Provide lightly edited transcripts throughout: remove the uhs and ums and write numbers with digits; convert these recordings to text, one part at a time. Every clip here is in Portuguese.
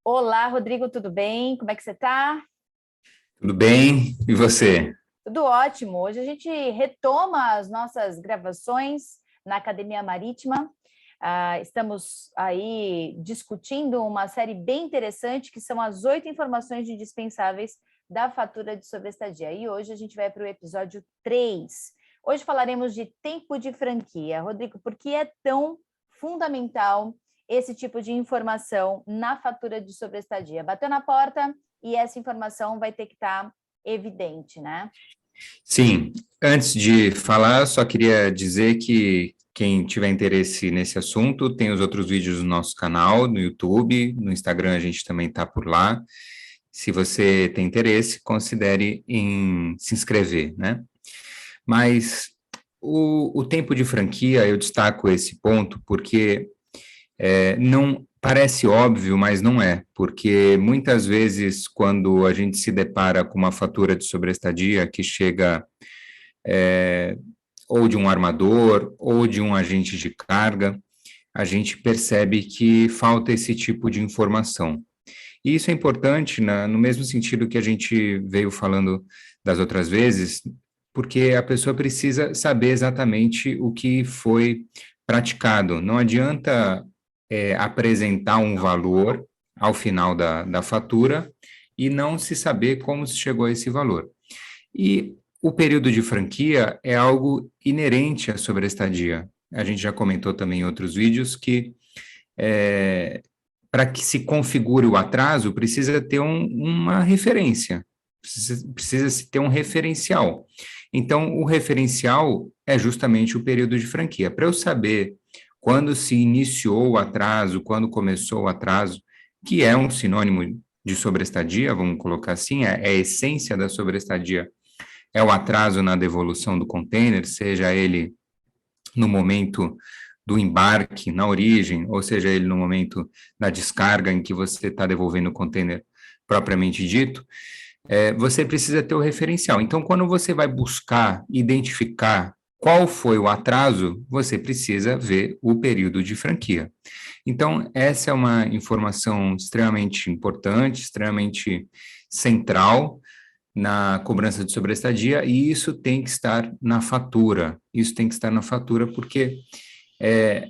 Olá, Rodrigo, tudo bem? Como é que você está? Tudo bem? E você? Tudo ótimo. Hoje a gente retoma as nossas gravações na Academia Marítima. Estamos aí discutindo uma série bem interessante, que são as 8 informações indispensáveis da fatura de sobreestadia. E hoje a gente vai para o episódio 3. Hoje falaremos de tempo de franquia. Rodrigo, por que é tão fundamental esse tipo de informação na fatura de sobreestadia? Bateu na porta e essa informação vai ter que estar evidente, né? Sim, antes de falar, só queria dizer que quem tiver interesse nesse assunto, tem os outros vídeos no nosso canal, no YouTube, no Instagram a gente também está por lá. Se você tem interesse, considere em se inscrever, né? Mas o tempo de franquia, eu destaco esse ponto porque não parece óbvio, mas não é, porque muitas vezes, quando a gente se depara com uma fatura de sobreestadia que chega ou de um armador ou de um agente de carga, a gente percebe que falta esse tipo de informação. E isso é importante no mesmo sentido que a gente veio falando das outras vezes, porque a pessoa precisa saber exatamente o que foi praticado. Não adianta apresentar um valor ao final da fatura e não se saber como se chegou a esse valor. E o período de franquia é algo inerente à sobreestadia. A gente já comentou também em outros vídeos que para que se configure o atraso, precisa ter uma referência, precisa se ter um referencial. Então, o referencial é justamente o período de franquia. Para eu saber quando se iniciou o atraso, quando começou o atraso, que é um sinônimo de sobreestadia, vamos colocar assim, é a essência da sobreestadia, é o atraso na devolução do container, seja ele no momento do embarque, na origem, ou seja, ele no momento da descarga em que você está devolvendo o container propriamente dito, você precisa ter o referencial. Então, quando você vai buscar identificar qual foi o atraso, você precisa ver o período de franquia. Então, essa é uma informação extremamente importante, extremamente central na cobrança de sobreestadia, e isso tem que estar na fatura. Isso tem que estar na fatura porque é,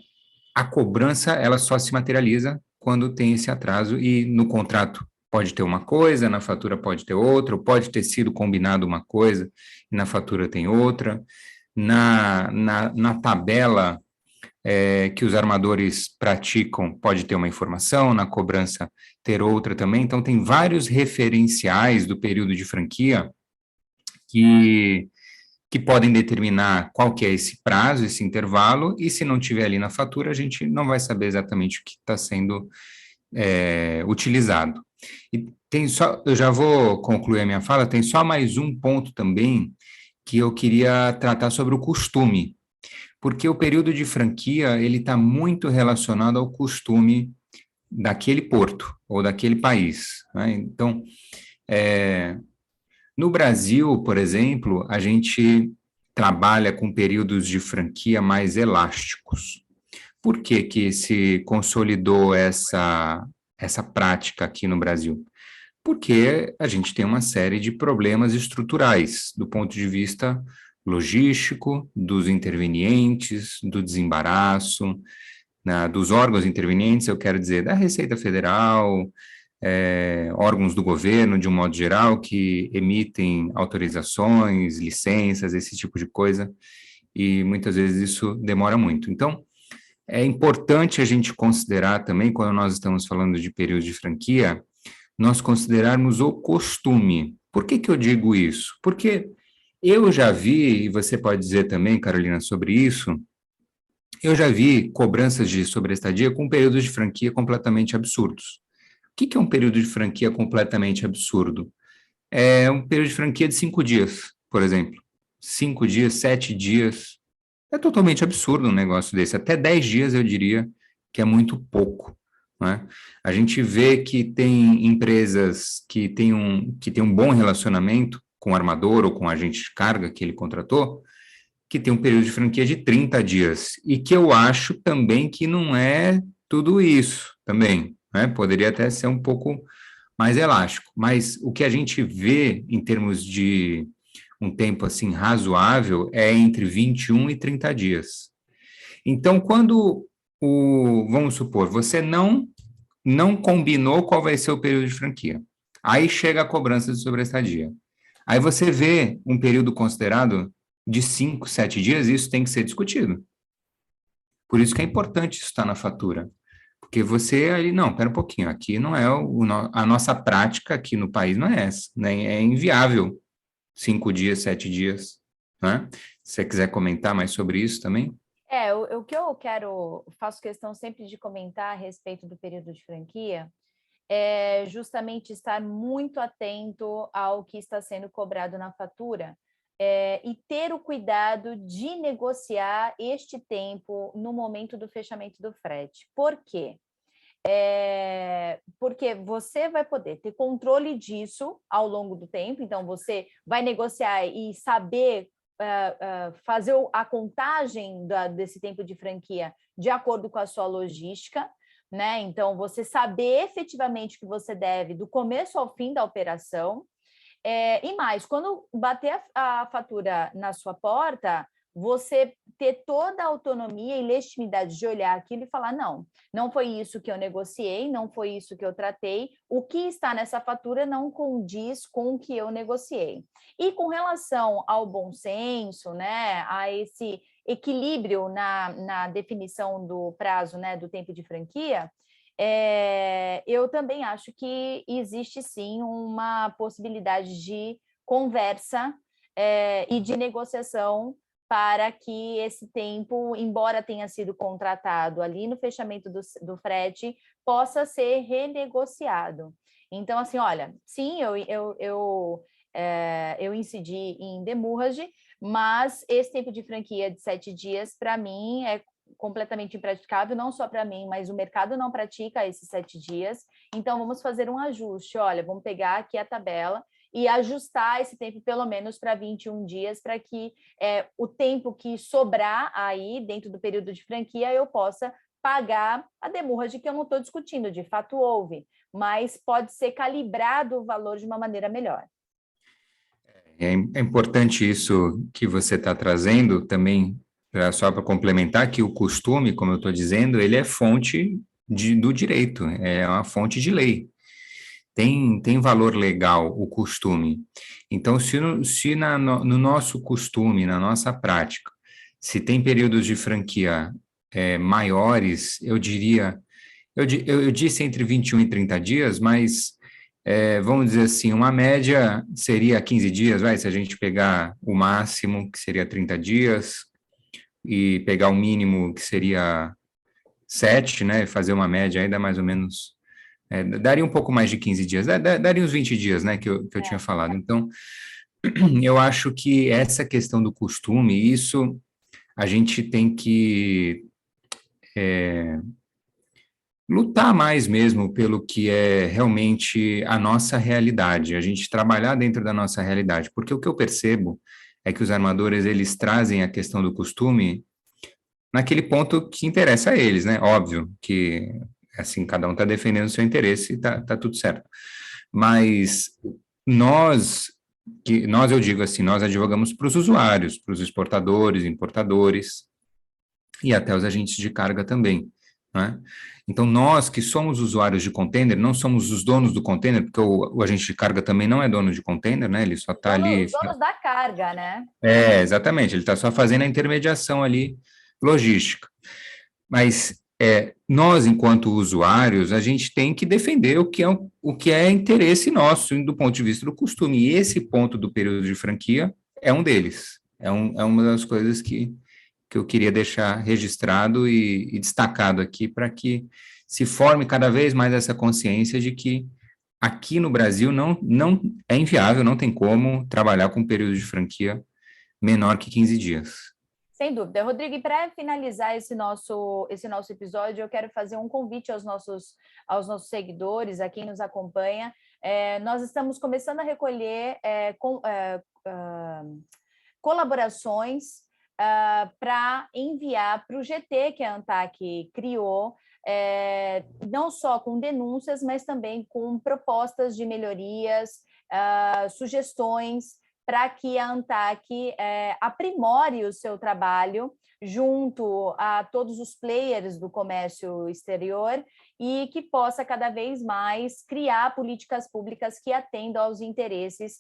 a cobrança ela só se materializa quando tem esse atraso e no contrato pode ter uma coisa, na fatura pode ter outra, ou pode ter sido combinado uma coisa e na fatura tem outra. Na tabela que os armadores praticam pode ter uma informação, na cobrança ter outra também. Então, tem vários referenciais do período de franquia que que podem determinar qual que é esse prazo, esse intervalo, e se não tiver ali na fatura, a gente não vai saber exatamente o que está sendo utilizado. E tem só, eu já vou concluir a minha fala, tem só mais um ponto também que eu queria tratar sobre o costume, porque o período de franquia, ele está muito relacionado ao costume daquele porto ou daquele país, né? Então, é, no Brasil, por exemplo, a gente trabalha com períodos de franquia mais elásticos. Por que que se consolidou essa prática aqui no Brasil? Porque a gente tem uma série de problemas estruturais do ponto de vista logístico, dos intervenientes, do desembaraço, dos órgãos intervenientes, eu quero dizer, da Receita Federal, órgãos do governo, de um modo geral, que emitem autorizações, licenças, esse tipo de coisa, e muitas vezes isso demora muito. Então, é importante a gente considerar também, quando nós estamos falando de período de franquia, nós considerarmos o costume. Por que que eu digo isso? Porque eu já vi, e você pode dizer também, Carolina, sobre isso, eu já vi cobranças de sobreestadia com períodos de franquia completamente absurdos. O que que é um período de franquia completamente absurdo? É um período de franquia de 5 dias, por exemplo. 5 dias, 7 dias. É totalmente absurdo um negócio desse. Até 10 dias eu diria que é muito pouco. Né? A gente vê que tem empresas que têm um bom relacionamento com o armador ou com o agente de carga que ele contratou, que tem um período de franquia de 30 dias. E que eu acho também que não é tudo isso também. né? Poderia até ser um pouco mais elástico, mas o que a gente vê em termos de um tempo assim razoável é entre 21 e 30 dias. Então, quando vamos supor, você não combinou qual vai ser o período de franquia. Aí chega a cobrança de sobreestadia. Aí você vê um período considerado de 5, 7 dias, e isso tem que ser discutido. Por isso que é importante isso estar na fatura. Porque você aí, não, pera um pouquinho, aqui não é a nossa prática aqui no país não é essa, né? É inviável 5 dias, 7 dias, né? Se você quiser comentar mais sobre isso também. O que eu quero, faço questão sempre de comentar a respeito do período de franquia, é justamente estar muito atento ao que está sendo cobrado na fatura, e ter o cuidado de negociar este tempo no momento do fechamento do frete. Por quê? Porque você vai poder ter controle disso ao longo do tempo, então você vai negociar e saber fazer a contagem desse tempo de franquia de acordo com a sua logística, né? Então, você saber efetivamente o que você deve do começo ao fim da operação. E mais, quando bater a fatura na sua porta, você ter toda a autonomia e legitimidade de olhar aquilo e falar, não foi isso que eu negociei, não foi isso que eu tratei, o que está nessa fatura não condiz com o que eu negociei. E com relação ao bom senso, né, a esse equilíbrio na definição do prazo, né, do tempo de franquia, eu também acho que existe sim uma possibilidade de conversa e de negociação para que esse tempo, embora tenha sido contratado ali no fechamento do frete, possa ser renegociado. Então, assim, olha, sim, eu incidi em demurrage, mas esse tempo de franquia de 7 dias, para mim, é completamente impraticável, não só para mim, mas o mercado não pratica esses 7 dias. Então, vamos fazer um ajuste. Olha, vamos pegar aqui a tabela e ajustar esse tempo pelo menos para 21 dias, para que o tempo que sobrar aí dentro do período de franquia eu possa pagar a demurragem, que eu não estou discutindo, de fato houve, mas pode ser calibrado o valor de uma maneira melhor. É importante isso que você está trazendo também, só para complementar, que o costume, como eu estou dizendo, ele é fonte do direito, é uma fonte de lei. Tem valor legal o costume. Então, se no nosso costume, na nossa prática, se tem períodos de franquia maiores, eu diria, eu disse entre 21 e 30 dias, mas vamos dizer assim, uma média seria 15 dias, se a gente pegar o máximo, que seria 30 dias, e pegar o mínimo, que seria 7, né, fazer uma média aí dá mais ou menos, daria um pouco mais de 15 dias, daria uns 20 dias, né, que eu tinha falado. Então, eu acho que essa questão do costume, isso a gente tem que lutar mais mesmo pelo que é realmente a nossa realidade, a gente trabalhar dentro da nossa realidade, porque o que eu percebo é que os armadores, eles trazem a questão do costume naquele ponto que interessa a eles, né? Óbvio que, assim, cada um está defendendo o seu interesse e tá tudo certo. Mas eu digo assim, nós advogamos para os usuários, para os exportadores, importadores e até os agentes de carga também, né? Então, nós que somos usuários de container, não somos os donos do container, porque o agente de carga também não é dono de container, né? Ele só está ali. Os donos da carga, né? Exatamente, ele está só fazendo a intermediação ali logística. Mas nós, enquanto usuários, a gente tem que defender o que é interesse nosso do ponto de vista do costume. E esse ponto do período de franquia é um deles. É uma das coisas que eu queria deixar registrado e destacado aqui para que se forme cada vez mais essa consciência de que aqui no Brasil não é inviável, não tem como trabalhar com um período de franquia menor que 15 dias. Sem dúvida. Rodrigo, e para finalizar esse nosso episódio, eu quero fazer um convite aos nossos seguidores, a quem nos acompanha. Nós estamos começando a recolher colaborações para enviar para o GT que a ANTAC criou, não só com denúncias, mas também com propostas de melhorias, sugestões para que a ANTAC aprimore o seu trabalho junto a todos os players do comércio exterior e que possa cada vez mais criar políticas públicas que atendam aos interesses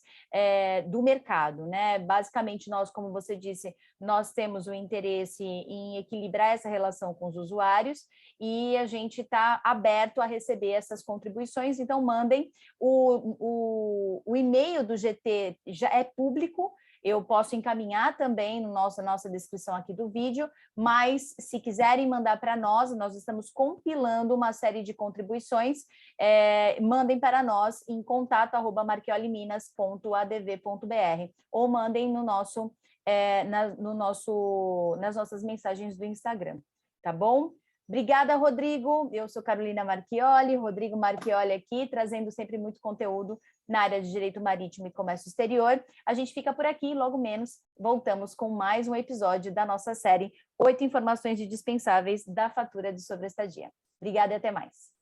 do mercado, né? Basicamente, nós, como você disse, nós temos o interesse em equilibrar essa relação com os usuários e a gente está aberto a receber essas contribuições, então mandem o e-mail do GT já é público, eu posso encaminhar também na nossa descrição aqui do vídeo, mas se quiserem mandar para nós estamos compilando uma série de contribuições, mandem para nós em contato@marchioliminas.adv.br ou mandem nas nossas mensagens do Instagram, tá bom? Obrigada, Rodrigo. Eu sou Carolina Marchioli, Rodrigo Marchioli aqui, trazendo sempre muito conteúdo na área de Direito Marítimo e Comércio Exterior. A gente fica por aqui, logo menos voltamos com mais um episódio da nossa série 8 informações indispensáveis da fatura de sobreestadia. Obrigada e até mais.